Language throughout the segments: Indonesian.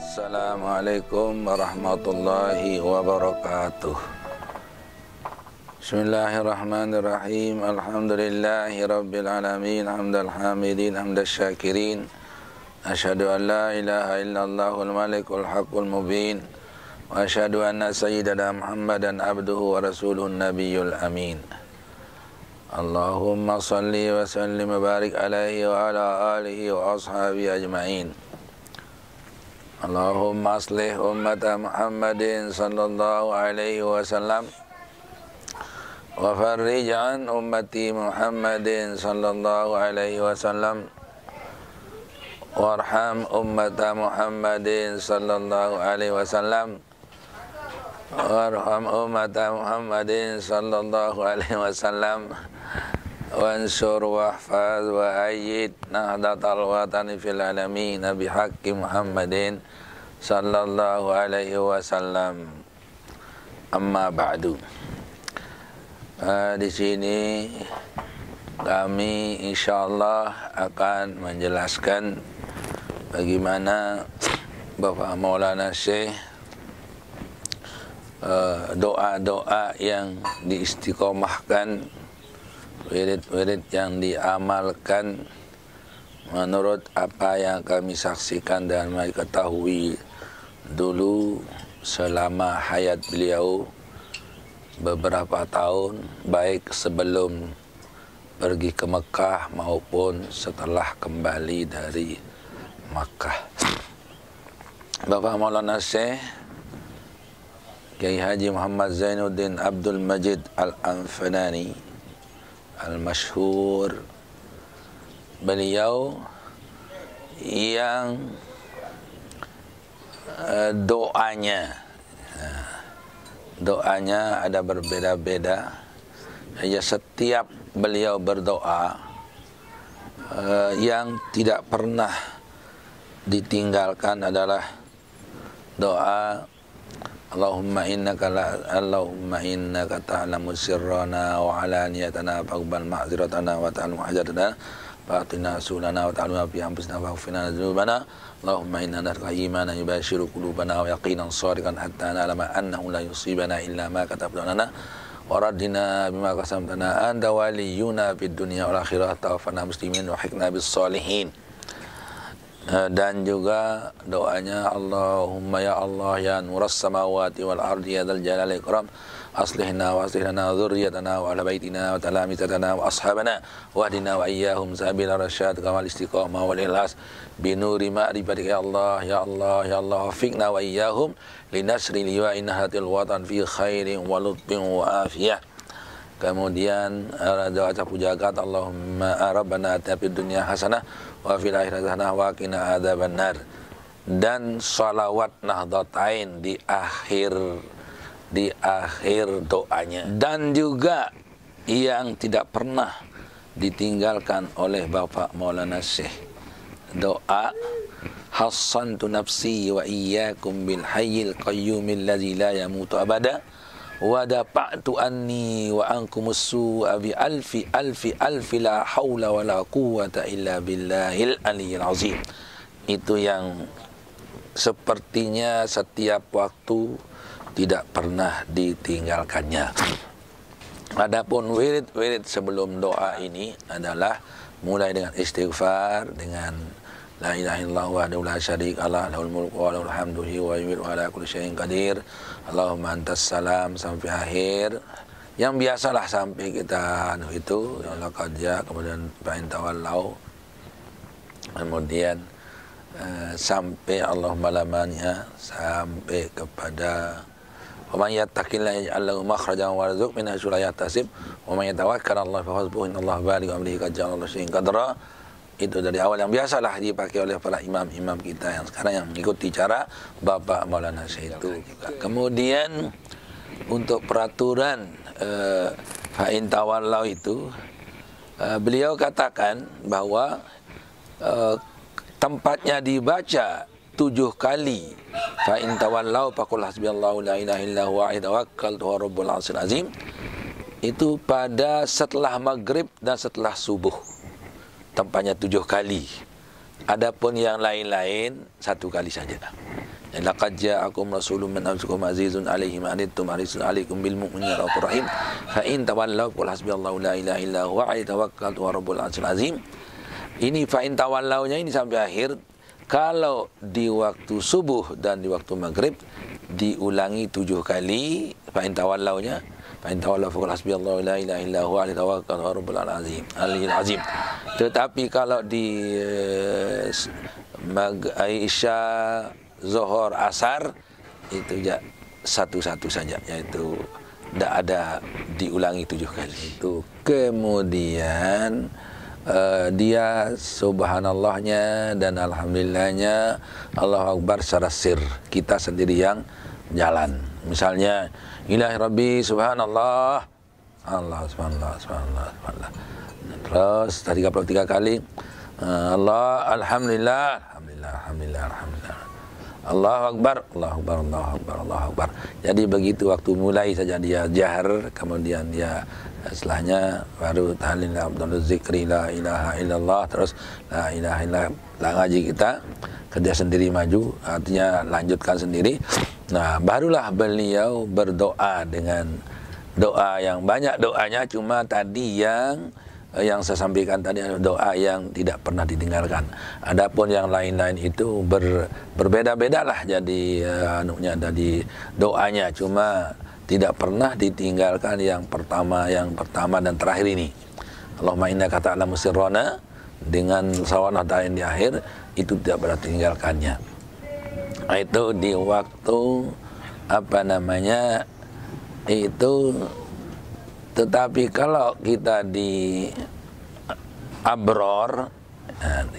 Assalamualaikum warahmatullahi wabarakatuh. Bismillahirrahmanirrahim. Alhamdulillahi rabbil alamin. Hamdal hamidin, hamdal syakirin. Asyhadu an la ilaha illallahul malikul haqqul mubin. Wa asyhadu anna sayyidana Muhammadan abduhu wa rasuluhun nabiyyul amin. Allahumma salli wa sallim wa barik alaihi wa ala alihi wa ashabihi ajma'in. Allahumma aslih ummata Muhammadin sallallahu alaihi wasallam wa farrij an ummati Muhammadin sallallahu alaihi wasallam warham ummata Muhammadin sallallahu alaihi wasallam warham ummata Muhammadin sallallahu alaihi wasallam wansur wahfaz wa ayyid nahdatal watani fil alamin bihaqqi Muhammadin sallallahu alaihi wasallam. Amma ba'du. Di sini kami insyaallah akan menjelaskan bagaimana Bapak Maulana Syekh doa-doa yang diistiqomahkan, wirid-wirid yang diamalkan menurut apa yang kami saksikan dan kami ketahui dulu selama hayat beliau beberapa tahun, baik sebelum pergi ke Mekah maupun setelah kembali dari Mekah. Bapak Maulana Syekh Kiai Haji Muhammad Zainuddin Abdul Majid Al-Anfanani Al-Masyhur, beliau yang doanya ada berbeda-beda. Ya, setiap beliau berdoa yang tidak pernah ditinggalkan adalah doa Allahumma innaka ta'lamu sirrana wa alaniyatana faqbal ma'ziratana wa ta'lamu hajatana fa'atina sulana wa ta'lamu fi anfusina waghfirna dzunubana Allahumma inna nas'aluka imanan yubashiru qulubana wa yaqinan shadiqan hatta na'lama annahu la yusibana illa ma katabta lana wa raddina bima qasamtana anta waliyuna fid dunya wal akhirah tawaffana muslimin wa hiqna bis sholihin. Dan juga doanya Allahumma ya Allah ya nuras samawati wal ardi ya dzal jalali ikram aslihna wa aslih lana dzurriyyatana wa ahla baitina wa talamisatana wa ashabana wahdina wa iyyahum sabila rasyad kamal istiqamah wal ikhlas binuri ma'rifatika ya Allah ya Allah ya Allah wafiqna wa iyyahum linasri liwa'in hatil watan fi khairin wa lutfin wa afiyah. Kemudian doa capu jagat Allahumma rabbana atina fid dunya hasanah wa fil akhirati hasanah wa qina adzabannar. Dan shalawat nahdlatain di akhir doanya. Dan juga yang tidak pernah ditinggalkan oleh Bapak Maulana Syekh, doa hassantu nafsi wa iyyakum bil hayyil qayyumil ladzi la yamutu abada wa dafa'tu anni wa ankumus su'a bi alfi la haula wa la quwwata illa billahil aliyyil azim. Itu yang sepertinya setiap waktu tidak pernah ditinggalkannya. Adapun wirid-wirid sebelum doa ini adalah mulai dengan istighfar, dengan la ilaha illallah wahdahu la syarika lah, lahul mulku wa lahul hamdu wa yumiitu wa ala kulli syai'in qadir. Allahumma antas salam sampai akhir. Yang biasalah sampai kita itu ya Allah qadja, kemudian fa'in tawallau. Kemudian sampai Allahumma lamanya sampai kepada wa man yattaqillaha yaj'al lahu makhrajan wa yarzuqhu min haitsu la yahtasib wa man yatawakkal 'ala Allah fa hasbuhu innallaha balighu amrihi qad ja'ala Allahu syai'an qadra. Itu dari awal yang biasalah dipakai oleh para imam-imam kita yang sekarang yang mengikuti cara Bapak Maulana Syekh itu. Kemudian untuk peraturan fa'in tawallau itu beliau katakan bahwa tempatnya dibaca 7 kali fa'in tawallau faqul hasbiyallahu la ilaha illa huwa alaihi tawakkaltu wa rabbul arsyil azim, itu pada setelah maghrib dan setelah subuh. tempatnya 7 kali. Adapun yang lain-lain 1 kali saja. Laqad ja'akum rasulun min anfusikum azizun 'alaihi ma anittum harisun 'alaikum bil mu'minina raufur rahim. Fa in tawallaw qul hasbiyallahu la ilaha illa huwa 'alaihi tawakkaltu wa rabbul 'arsyil azim. Ini fa in tawallawnya ini sampai akhir. Kalau di waktu subuh dan di waktu maghrib diulangi 7 kali fa in tawallawnya. Fa in tawallaw qul hasbiyallahu la ilaha illa huwa 'alaihi tawakkaltu wa rabbul 'arsyil azim. Tetapi kalau di Isya, Zuhur, Asar itu satu-satu saja, yaitu tidak ada diulangi 7 kali. Itu kemudian dia subhanallahnya dan alhamdulillahnya, Allahu Akbar secara sir, kita sendiri yang jalan. Misalnya ilahi rabbi subhanallah, Allah subhanallah, subhanallah, subhanallah. Terus 33 kali Allah alhamdulillah, alhamdulillah, alhamdulillah, alhamdulillah. Allahu Akbar, Allahu Akbar, Allahu Akbar, Allahu Akbar. Jadi begitu waktu mulai saja dia jahar, kemudian dia setelahnya baru tahlil abdul zikri la ilaha illallah, terus la ilaha illallah. Ngaji kita kerja sendiri maju, artinya lanjutkan sendiri. Nah, barulah beliau berdoa dengan doa yang banyak doanya, cuma tadi yang saya sampaikan tadi adalah doa yang tidak pernah didengarkan. Adapun yang lain-lain itu berbeda-beda lah jadi dari doanya, cuma tidak pernah ditinggalkan yang pertama dan terakhir ini. Allahumma innaka ta'lamu sirrana, dengan sawanah ta'in di akhir itu tidak pernah ditinggalkannya. Itu di waktu itu. Tetapi kalau kita di abror,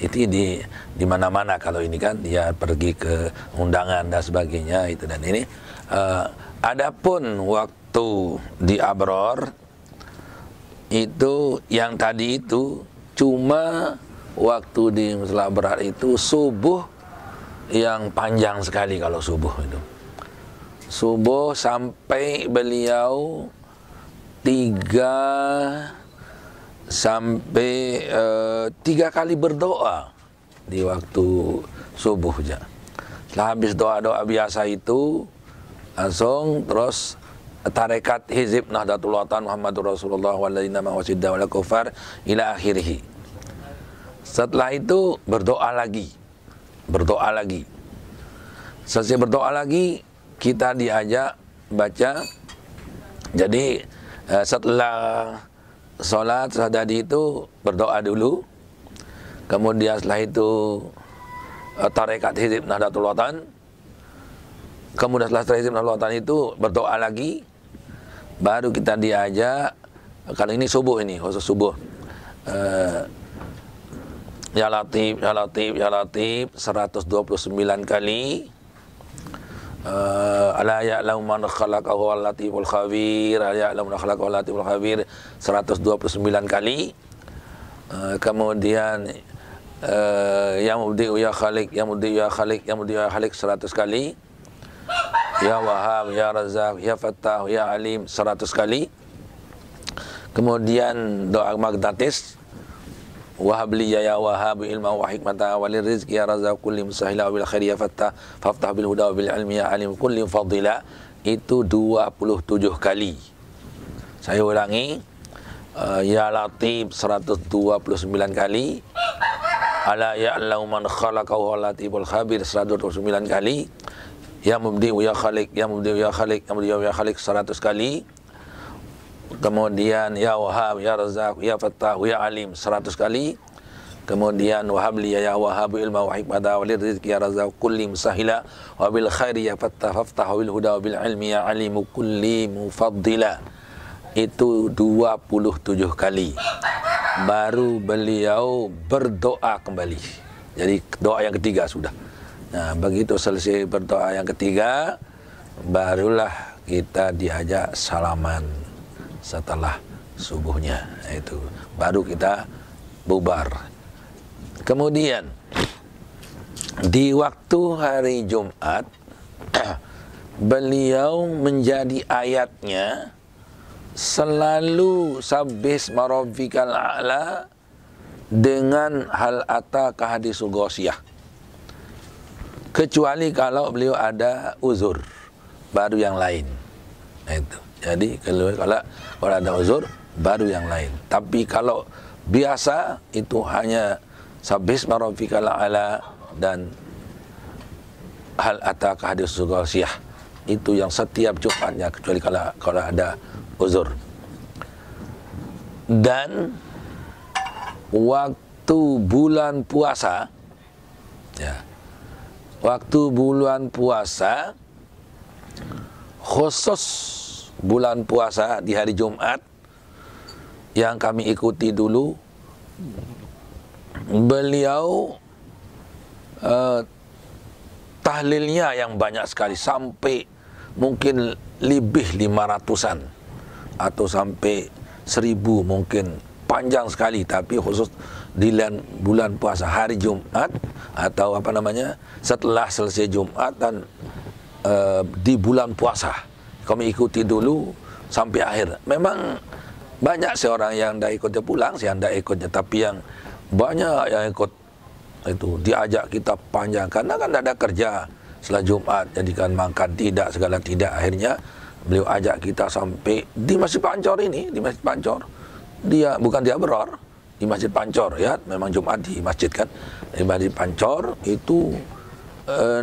itu di mana-mana. Kalau ini kan dia pergi ke undangan dan sebagainya itu dan ini. Adapun waktu di abror itu yang tadi itu cuma waktu di musala abrar itu subuh yang panjang sekali. Kalau subuh itu subuh sampai beliau 3 kali berdoa di waktu subuh aja. Setelah habis doa-doa biasa itu langsung terus tarekat hizib Nahdlatul Watan Muhammadur Rasulullah walladzina ma'ahu wasidda wal kufar ila akhirih. Setelah itu berdoa lagi. Selesai berdoa lagi kita diajak baca. Jadi setelah sholat tadi itu berdoa dulu, kemudian setelah itu tarekat hizib Nahdlatul Watan, kemudian setelah hizib Nahdlatul Watan itu berdoa lagi, baru kita diajak. Kali ini subuh, khusus subuh, ya Latif, ya Latif, ya Latif 129 kali. Ala ya'lamu man khalaqahu al-latiful khabir, ala ya'lamu man khalaqahu al-latiful khabir 129 kali. Kemudian ya mubdi'u ya khaliq, ya mubdi'u ya khaliq, ya mubdi'u ya khaliq 100 kali. Ya Wahhab, ya Razzaq, ya Fattah, ya Alim 100 kali. Kemudian doa magnatis, Wahab li ya Wahhab ilma wa hikmata wa lirizqi ya Razzaq kulli musahila wa bil khairi ya Fattah faftah bil huda wa bil ilmi ya Alim kulli fadila. Itu 27 kali. Saya ulangi, ya Latif 129 kali, ala ya'lamu man khalaqahu al-latiful khabir 129 kali, ya mubdi'u ya khaliq, ya mubdi'u ya khaliq, ya mubdi'u ya khaliq 100 kali. Kemudian ya Wahhab, ya Razzaq, ya Fattah, ya Alim 100 kali. Kemudian Wahhab li ya Wahhab ilma wa hikmata wa lirizqi ya Razzaq kulli musahila wa bil khairi ya Fattah faftah bil huda wa bil ilmi ya Alim kulli mufaddila. Itu 27 kali. Baru beliau berdoa kembali. Jadi doa yang ketiga sudah. Nah, begitu selesai berdoa yang ketiga, barulah kita diajak salaman setelah subuhnya. Itu baru kita bubar. Kemudian di waktu hari Jumat beliau menjadi ayatnya selalu sabbih isma rabbikal a'la dengan hal ataka hadisul ghasyiyah, kecuali kalau beliau ada uzur baru yang lain. Nah, itu. Jadi kalau ada uzur baru yang lain. Tapi kalau biasa itu hanya sabbihisma rabbikal a'la dan hal ataka hadisul ghasyiyah. Itu yang setiap Jumatnya, kecuali kalau ada uzur. Dan waktu bulan puasa, ya, waktu bulan puasa, khusus bulan puasa di hari Jumat yang kami ikuti dulu, beliau tahlilnya yang banyak sekali, sampai mungkin lebih 500-an atau sampai 1000 mungkin, panjang sekali. Tapi khusus di bulan puasa hari Jumat atau apa namanya setelah selesai Jumat dan di bulan puasa kami ikuti dulu sampai akhir. Memang banyak seorang yang dah ikutnya pulang, yang dah ikutnya, tapi yang banyak yang ikut itu diajak kita panjang karena kan ada kerja setelah Jumat, jadikan makan tidak, segala tidak. Akhirnya beliau ajak kita sampai di Masjid Pancor ini, di Masjid Pancor. Dia bukan di Abror, di Masjid Pancor, ya. Memang Jumat di masjid kan. Di Masjid Pancor itu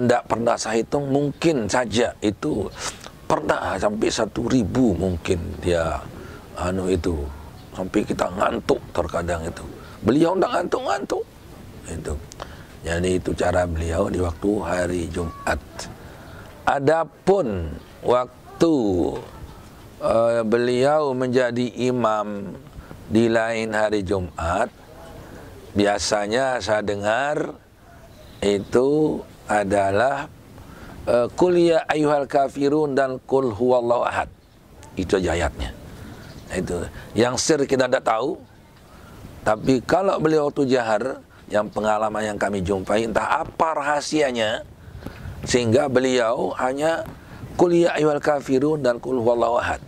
tidak pernah saya hitung, mungkin saja itu pernah sampai 1000 mungkin dia itu, sampai kita ngantuk terkadang itu. Beliau tidak ngantuk-ngantuk itu. Jadi itu cara beliau di waktu hari Jumat. Adapun waktu beliau menjadi imam di lain hari Jumat, biasanya saya dengar itu adalah Qul ya ayyuhal kafirun dan Qul huwallahu ahad. Itu aja ayatnya. Itu yang sir kita tidak tahu. Tapi kalau beliau itu jahar, yang pengalaman yang kami jumpai, entah apa rahasianya, sehingga beliau hanya Qul ya ayyuhal kafirun dan Qul huwallahu ahad.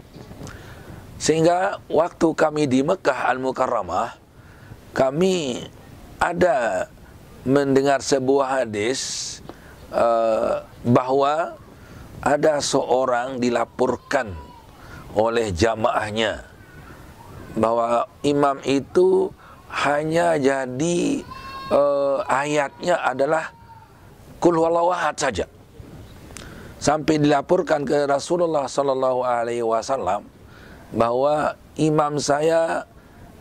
Sehingga waktu kami di Mekah Al-Mukarramah, kami ada mendengar sebuah hadis bahwa ada seorang dilaporkan oleh jamaahnya bahwa imam itu hanya jadi ayatnya adalah Qul huwallahu ahad saja. Sampai dilaporkan ke Rasulullah sallallahu alaihi wasallam bahwa imam saya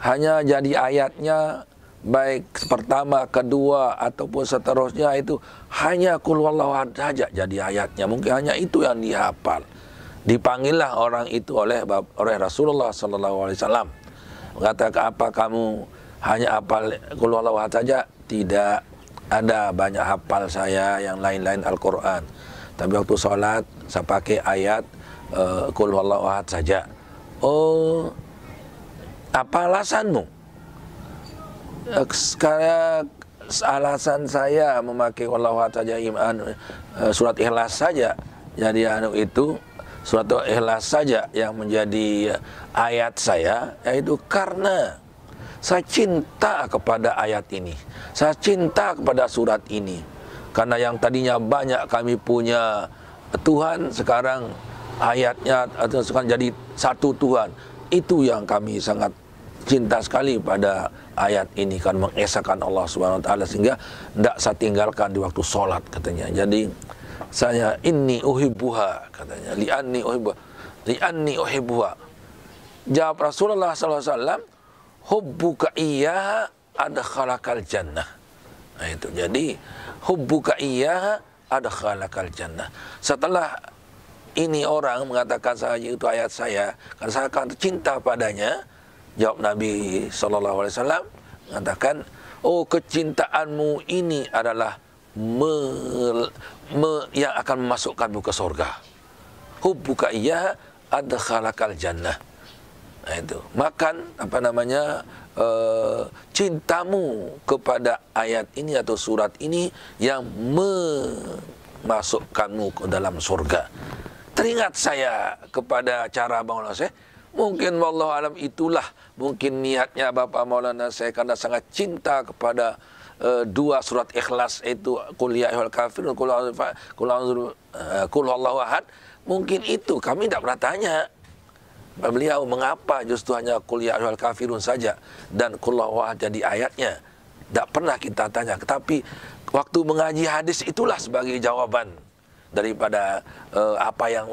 hanya jadi ayatnya, baik pertama, kedua ataupun seterusnya, itu hanya Qul huwallahu ahad saja jadi ayatnya. Mungkin hanya itu yang dihafal. Dipanggillah orang itu oleh Rasulullah sallallahu alaihi wasallam. Mengatakan, apa kamu hanya hafal Qul huwallahu ahad saja? Tidak, ada banyak hafal saya yang lain-lain Al-Quran. Tapi waktu sholat saya pakai ayat Qul huwallahu ahad saja. Oh, apa alasanmu? Sekarang alasan saya memakai Qul huwallahu ahad saja, surat Ikhlas saja. Jadi itu surat Ikhlas saja yang menjadi ayat saya, yaitu karena saya cinta kepada ayat ini, saya cinta kepada surat ini. Karena yang tadinya banyak kami punya Tuhan, sekarang ayatnya atau sekarang jadi satu Tuhan. Itu yang kami sangat cinta sekali pada ayat ini, kan mengesahkan Allah Subhanahu wa taala, sehingga tidak saya tinggalkan di waktu sholat katanya. Jadi saya inni uhibbuha katanya, li'anni uhibbuha. Jawab Rasulullah sallallahu alaihi wasallam, hubbuka iyyaha adkhalakal jannah. Nah itu, jadi hubbuka iyyaha adkhalakal jannah. Setelah ini orang mengatakan saja itu ayat saya, karena saya akan cinta padanya, jawab Nabi sallallahu alaihi wasallam mengatakan, oh kecintaanmu ini adalah yang akan memasukkanmu ke surga. Hubbuka iyyaha adkhalakal jannah. Nah itu, makan apa namanya cintamu kepada ayat ini atau surat ini yang memasukkanmu ke dalam surga. Teringat saya kepada cara Bang Syekh Mungkin wallahu alam itulah mungkin niatnya Bapak Maulana saya karena sangat cinta kepada dua surat Ikhlas itu qul ya ayyuhal kafirun qul huwallahu ahad. Mungkin itu kami tidak pernah tanya beliau mengapa justru hanya qul ya ayyuhal kafirun saja dan qul huwallahu ahad jadi ayatnya. Tidak pernah kita tanya, tetapi waktu mengaji hadis itulah sebagai jawaban daripada apa yang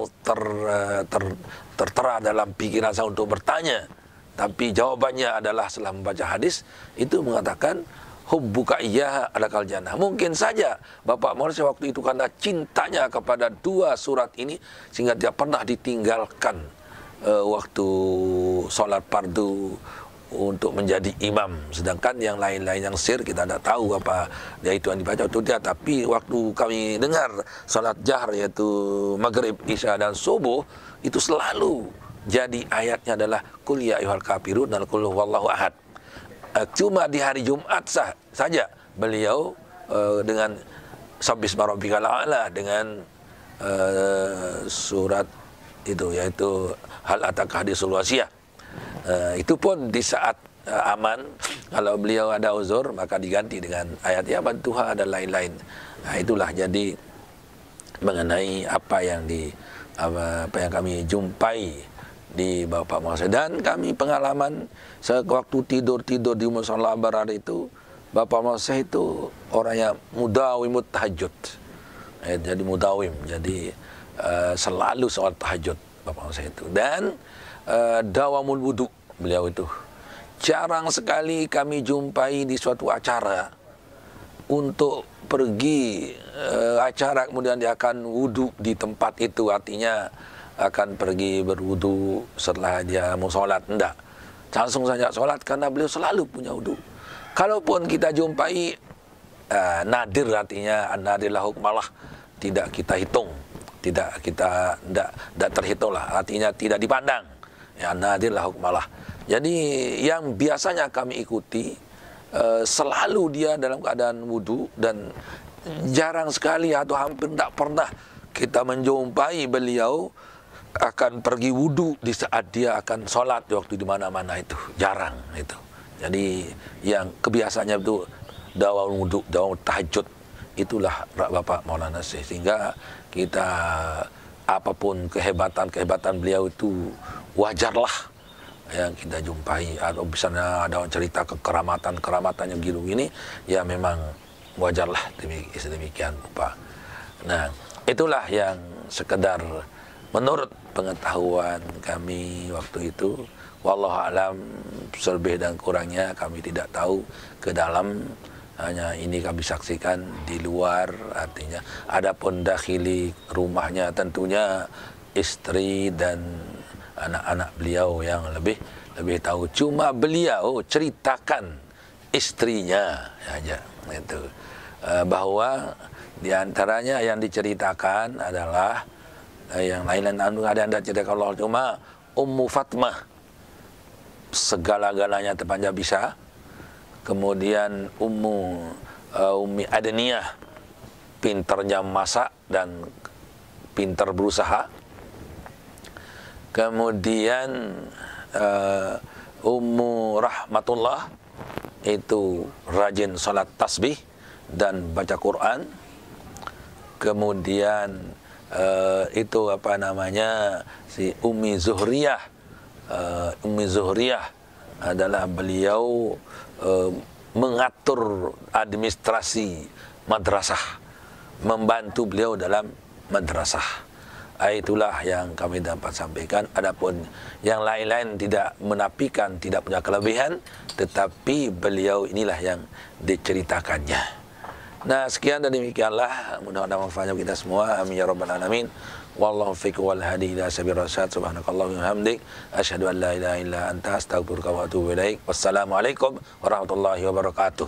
tertera dalam pikiran saya untuk bertanya. Tapi jawabannya adalah setelah membaca hadis itu mengatakan hubbuka iyyaha alakal jannah. Mungkin saja Bapak Maulana waktu itu karena cintanya kepada dua surat ini sehingga tidak pernah ditinggalkan waktu sholat fardu untuk menjadi imam. Sedangkan yang lain-lain yang sir kita tidak tahu apa yaitu yang dibaca atau tidak. Tapi waktu kami dengar salat jahr yaitu maghrib, isya dan subuh itu selalu jadi ayatnya adalah qul ya ayyuhal kafirun dan qul huwallahu ahad. Cuma di hari Jumat saja beliau dengan sabbisma rabbikal a'la dengan surat itu yaitu hal ataka hadisul wasiyah. Itu pun di saat aman, kalau beliau ada uzur maka diganti dengan ayat ya bantuha dan lain-lain. Nah, itulah jadi mengenai apa yang kami jumpai di Bapak Maulana dan kami pengalaman sewaktu tidur di mushola Barar itu Bapak Maulana itu orangnya mudawimut tahajud. Jadi mudawim, jadi selalu sholat tahajud Bapak Maulana itu dan dawamul wudu beliau itu jarang sekali kami jumpai di suatu acara untuk pergi acara kemudian dia akan wudu di tempat itu, artinya akan pergi berwudu setelah dia mau sholat, enggak, langsung saja sholat karena beliau selalu punya wudu. Kalaupun kita jumpai nadir, artinya nadirlah hukmalah, tidak kita hitung, tidak terhitung lah, artinya tidak dipandang. Ya nadirlah hukmalah. Jadi yang biasanya kami ikuti selalu dia dalam keadaan wudu dan jarang sekali atau hampir tidak pernah kita menjumpai beliau akan pergi wudu di saat dia akan sholat di waktu di mana-mana, itu jarang itu. Jadi yang kebiasaannya itu dawam wudu, dawam tahajud, itulah Bapak Maulana Syekh. Sehingga kita apapun kehebatan beliau itu wajarlah yang kita jumpai, atau misalnya ada cerita kekeramatannya gitu ini, ya memang wajarlah demikian Pak. Nah, itulah yang sekedar menurut pengetahuan kami waktu itu. Wallahu alam, selebih dan kurangnya kami tidak tahu ke dalam, hanya ini kami saksikan di luar, artinya adapun dakhili rumahnya tentunya istri dan anak-anak beliau yang lebih tahu. Cuma beliau ceritakan istrinya saja itu, bahwa diantaranya yang diceritakan adalah yang lain-lain ada yang ceritakan Allah, cuma Ummu Fatmah segala-galanya terpanjang bisa. Kemudian Ummi Adeniyah pinternya masak dan pinter berusaha. Kemudian Ummu Rahmatullah itu rajin salat tasbih dan baca Quran. Kemudian itu apa namanya si Ummi Zuhriyah. Ummi Zuhriyah adalah beliau mengatur administrasi madrasah, membantu beliau dalam madrasah. Itulah yang kami dapat sampaikan. Adapun yang lain-lain tidak menafikan, tidak punya kelebihan, tetapi beliau inilah yang diceritakannya. Nah, sekian dan demikianlah, mudah-mudahan manfaatnya kita semua. Amin ya rabbal alamin. Wallahu fiqh wal hadi ila sabil rasyad. Subhanakallah wa hamdik, asyhadu an la ilaha illa anta, astaghfiruka wa atubu ilaik. Wassalamualaikum warahmatullahi wabarakatuh.